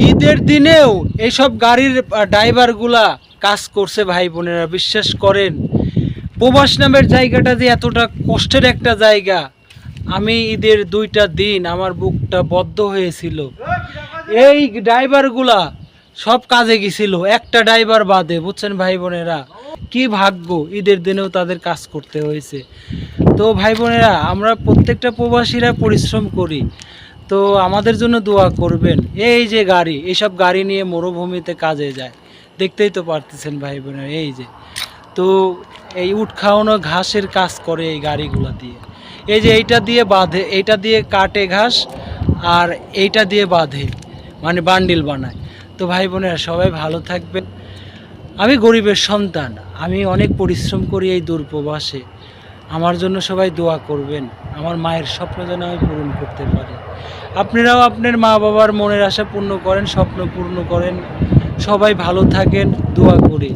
ঈদের দিনেও এইসব গাড়ির ড্রাইভারগুলা কাজ করছে ভাই বোনেরা, বিশ্বাস করেন। প্রবাস নামের জায়গাটা যে এতটা কষ্টের একটা জায়গা, আমি ঈদের 2টা দিন আমার বুকটা বদ্ধ হয়েছিল। এই ড্রাইভারগুলা সব কাজে গেছিল, একটা ড্রাইভার বাদে, বুঝছেন ভাই বোনেরা। কি ভাগ্য, ঈদের দিনেও তাদের কাজ করতে হয়েছে। তো ভাই বোনেরা, আমরা প্রত্যেকটা প্রবাসীরা পরিশ্রম করি, তো আমাদের জন্য দোয়া করবেন। এই যে গাড়ি, এইসব গাড়ি নিয়ে মরুভূমিতে কাজে যায়, দেখতেই তো পারতেছেন ভাই বোনেরা। এই যে, তো এই উট খাওয়ানো ঘাসের কাজ করে এই গাড়িগুলো দিয়ে। এই যে এইটা দিয়ে বাঁধে, এইটা দিয়ে কাটে ঘাস, আর এইটা দিয়ে বাঁধে, মানে বান্ডিল বানায়। তো ভাই বোনেরা, সবাই ভালো থাকবেন। আমি গরিবের সন্তান, আমি অনেক পরিশ্রম করি এই দূর প্রবাসে। আমার জন্য সবাই দোয়া করবেন, আমার মায়ের স্বপ্ন যেন আমি পূরণ করতে পারি। আপনারাও আপনার মা বাবার মনের আশা পূর্ণ করেন, স্বপ্ন পূর্ণ করেন। সবাই ভালো থাকেন, দোয়া করি।